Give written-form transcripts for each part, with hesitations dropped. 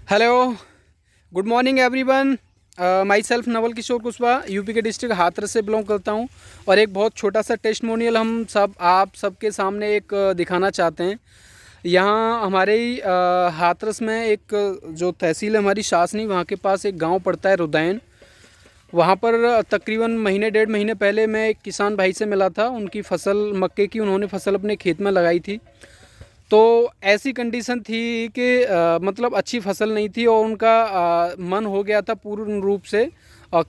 Hello, good morning everyone. Myself Naval Kishore Kushwaha UP के district Hathras से belong करता हूँ और एक बहुत छोटा सा टेस्टमोनियल हम सब आप सबके सामने एक दिखाना चाहते हैं। यहाँ हमारे ही हाथरस में एक जो तहसील है हमारी शासनी, वहाँ के पास एक गांव पड़ता है रुदैन। वहाँ पर तकरीबन महीने डेढ़ महीने पहले मैं एक किसान भाई से मिला था। उनकी फसल मक्के की उन्होंने फसल अपने खेत में लगाई थी। तो ऐसी कंडीशन थी कि मतलब अच्छी फसल नहीं थी और उनका मन हो गया था पूर्ण रूप से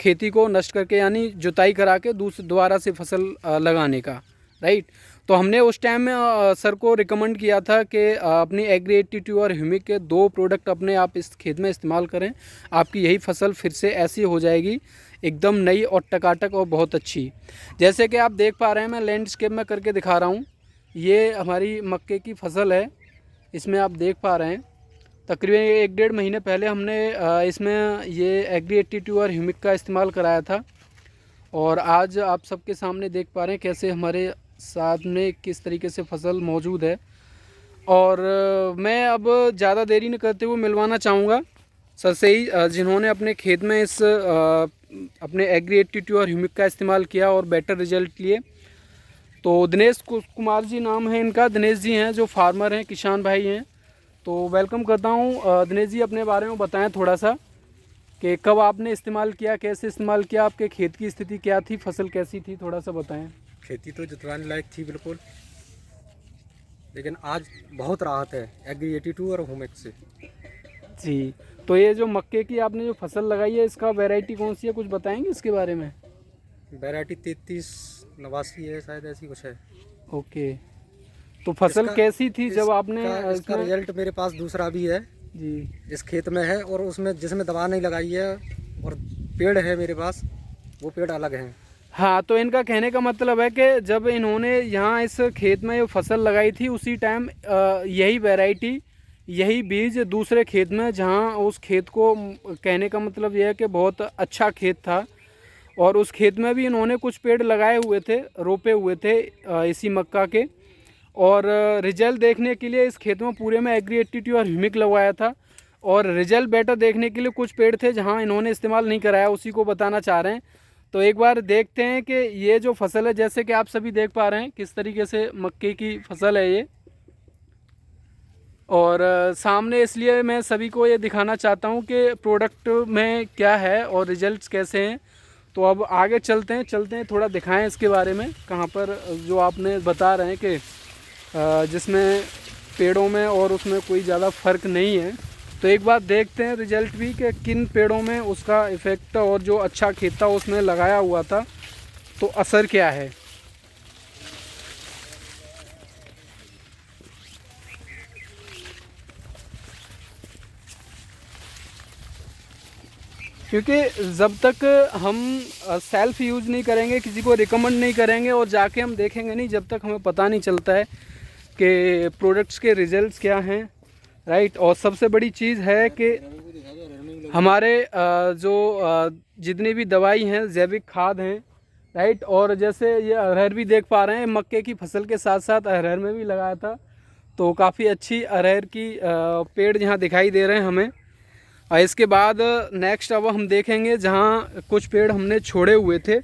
खेती को नष्ट करके, यानी जुताई करा के दोबारा से फसल लगाने का। राइट। तो हमने उस टाइम में सर को रिकमेंड किया था कि अपनी एग्री 82 और ह्यूमिक के 2 प्रोडक्ट अपने आप इस खेत में इस्तेमाल करें। आपकी यही फसल फिर से ऐसी हो जाएगी, एकदम नई और टकाटक और बहुत अच्छी। जैसे कि आप देख पा रहे हैं, मैं लैंडस्केप में करके दिखा रहा हूँ। ये हमारी मक्के की फसल है, इसमें आप देख पा रहे हैं। तकरीबन 1 डेढ़ महीने पहले हमने इसमें ये एग्री 82 और ह्यूमिक का इस्तेमाल कराया था और आज आप सबके सामने देख पा रहे हैं कैसे हमारे साथ में किस तरीके से फसल मौजूद है। और मैं अब ज़्यादा देरी न करते हुए मिलवाना चाहूँगा सर से ही, जिन्होंने अपने खेत में इस अपने एग्री 82 और ह्यूमिक का इस्तेमाल किया और बेटर रिजल्ट लिए। तो दिनेश कुमार जी नाम है इनका। दिनेश जी हैं जो फार्मर हैं, किसान भाई हैं। तो वेलकम करता हूं। दिनेश जी, अपने बारे में बताएं थोड़ा सा कि कब आपने इस्तेमाल किया, कैसे इस्तेमाल किया, आपके खेत की स्थिति क्या थी, फसल कैसी थी, थोड़ा सा बताएं। खेती तो जुतवाने लायक थी बिल्कुल, लेकिन आज बहुत राहत है एग्री 82 और होमेक से। जी, तो ये जो मक्के की आपने जो फसल लगाई है, इसका वैरायटी कौन सी है, कुछ बताएंगे इसके बारे में। वैरायटी 3389 है शायद, ऐसी कुछ है। ओके, तो फसल कैसी थी जब आपने इसका रिजल्ट मेरे पास दूसरा भी है जी। इस खेत में है, और उसमें जिसमें दवा नहीं लगाई है और पेड़ है मेरे पास, वो पेड़ अलग हैं। हाँ, तो इनका कहने का मतलब है कि जब इन्होंने यहाँ इस खेत में ये फसल लगाई थी उसी टाइम यही वैरायटी, यही बीज दूसरे खेत में, जहाँ उस खेत को कहने का मतलब यह है कि बहुत अच्छा खेत था और उस खेत में भी इन्होंने कुछ पेड़ लगाए हुए थे, रोपे हुए थे इसी मक्का के। और रिजल्ट देखने के लिए इस खेत में पूरे में एग्री 82 और ह्यूमिक लगवाया था और रिजल्ट बेटर देखने के लिए कुछ पेड़ थे जहाँ इन्होंने इस्तेमाल नहीं कराया, उसी को बताना चाह रहे हैं। तो एक बार देखते हैं कि ये जो फसल है, जैसे कि आप सभी देख पा रहे हैं किस तरीके से मक्के की फसल है ये। और सामने इसलिए मैं सभी को ये दिखाना चाहता हूँ कि प्रोडक्ट में क्या है और रिजल्ट्स कैसे हैं। तो अब आगे चलते हैं थोड़ा दिखाएं इसके बारे में, कहाँ पर जो आपने बता रहे हैं कि जिसमें पेड़ों में और उसमें कोई ज़्यादा फ़र्क नहीं है। तो एक बार देखते हैं रिजल्ट भी कि किन पेड़ों में उसका इफ़ेक्ट और जो अच्छा खेत था उसमें लगाया हुआ था तो असर क्या है। क्योंकि जब तक हम सेल्फ यूज़ नहीं करेंगे, किसी को रिकमेंड नहीं करेंगे और जाके हम देखेंगे नहीं, जब तक हमें पता नहीं चलता है कि प्रोडक्ट्स के रिजल्ट्स क्या हैं। राइट। और सबसे बड़ी चीज़ है कि हमारे जो जितनी भी दवाई हैं, जैविक खाद हैं। राइट। और जैसे ये अरहर भी देख पा रहे हैं, मक्के की फसल के साथ साथ अरहर में भी लगाया था। तो काफ़ी अच्छी अरहर की पेड़ यहाँ दिखाई दे रहे हैं हमें। और इसके बाद नेक्स्ट अब हम देखेंगे जहाँ कुछ पेड़ हमने छोड़े हुए थे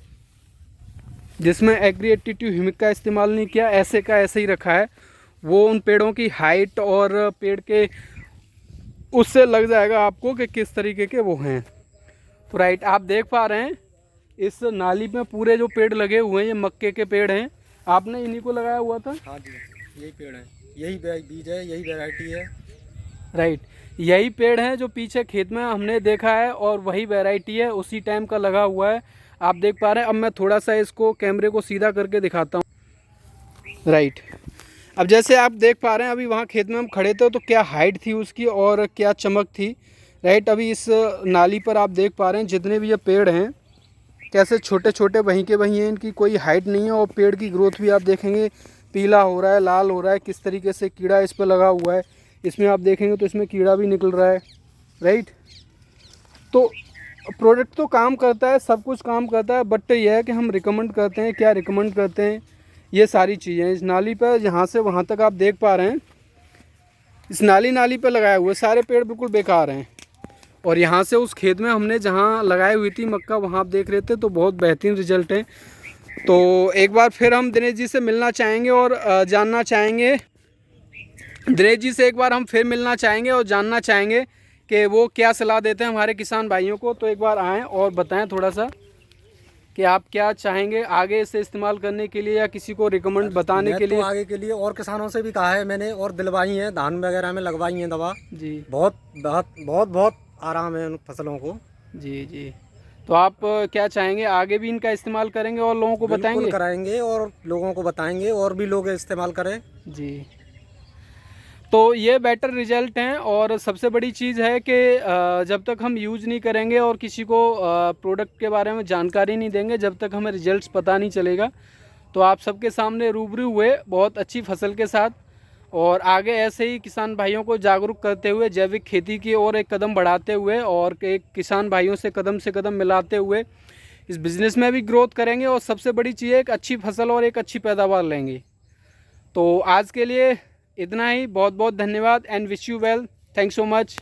जिसमें एग्री 82 ह्यूमिक का इस्तेमाल नहीं किया, ऐसे का ऐसे ही रखा है। वो उन पेड़ों की हाइट और पेड़ के उससे लग जाएगा आपको कि किस तरीके के वो हैं। तो राइट, आप देख पा रहे हैं इस नाली में पूरे जो पेड़ लगे हुए हैं ये मक्के के पेड़ हैं। आपने इन्हीं को लगाया हुआ था। हाँ जी, यही पेड़ है, यही बीज है, यही वैरायटी है। राइट, यही पेड़ है जो पीछे खेत में हमने देखा है और वही वैरायटी है, उसी टाइम का लगा हुआ है। आप देख पा रहे हैं। अब मैं थोड़ा सा इसको कैमरे को सीधा करके दिखाता हूँ। राइट, अब जैसे आप देख पा रहे हैं अभी वहाँ खेत में हम खड़े थे तो क्या हाइट थी उसकी और क्या चमक थी। राइट, अभी इस नाली पर आप देख पा रहे हैं जितने भी ये पेड़ हैं कैसे छोटे छोटे वहीं के वहीं हैं, इनकी कोई हाइट नहीं है। और पेड़ की ग्रोथ भी आप देखेंगे पीला हो रहा है, लाल हो रहा है, किस तरीके से कीड़ा इस पर लगा हुआ है। इसमें आप देखेंगे तो इसमें कीड़ा भी निकल रहा है। राइट, तो प्रोडक्ट तो काम करता है, सब कुछ काम करता है, बट यह है कि हम रिकमेंड करते हैं, क्या रिकमेंड करते हैं, ये सारी चीज़ें इस नाली पर यहाँ से वहाँ तक आप देख पा रहे हैं। इस नाली पर लगाए हुए सारे पेड़ बिल्कुल बेकार हैं। और यहाँ से उस खेत में हमने जहाँ लगाई हुई थी मक्का वहाँ आप देख रहे थे, तो बहुत बेहतरीन रिजल्ट है। तो एक बार फिर हम दिनेश जी से मिलना चाहेंगे और जानना चाहेंगे, दिनेश जी से एक बार हम फिर मिलना चाहेंगे और जानना चाहेंगे कि वो क्या सलाह देते हैं हमारे किसान भाइयों को। तो एक बार आएँ और बताएं थोड़ा सा कि आप क्या चाहेंगे आगे इसे इस्तेमाल करने के लिए या किसी को रिकमेंड बताने के लिए। तो आगे के लिए और किसानों से भी कहा है मैंने, और दिलवाई है, धान वगैरह में लगवाई है दवा जी। बहुत बहुत बहुत बहुत आराम है उन फसलों को। जी जी। तो आप क्या चाहेंगे, आगे भी इनका इस्तेमाल करेंगे और लोगों को बिल्कुल बताएंगे? कराएंगे और लोगों को बताएंगे और भी लोग इस्तेमाल करें। जी। तो ये बेटर रिजल्ट हैं, और सबसे बड़ी चीज़ है कि जब तक हम यूज़ नहीं करेंगे और किसी को प्रोडक्ट के बारे में जानकारी नहीं देंगे, जब तक हमें रिजल्ट्स पता नहीं चलेगा। तो आप सबके सामने रूबरू हुए बहुत अच्छी फसल के साथ, और आगे ऐसे ही किसान भाइयों को जागरूक करते हुए जैविक खेती की ओर एक कदम बढ़ाते हुए और एक किसान भाइयों से कदम मिलाते हुए इस बिज़नेस में भी ग्रोथ करेंगे, और सबसे बड़ी चीज़ एक अच्छी फसल और एक अच्छी पैदावार लेंगे। तो आज के लिए इतना ही। बहुत बहुत धन्यवाद and wish you well. Thanks so much.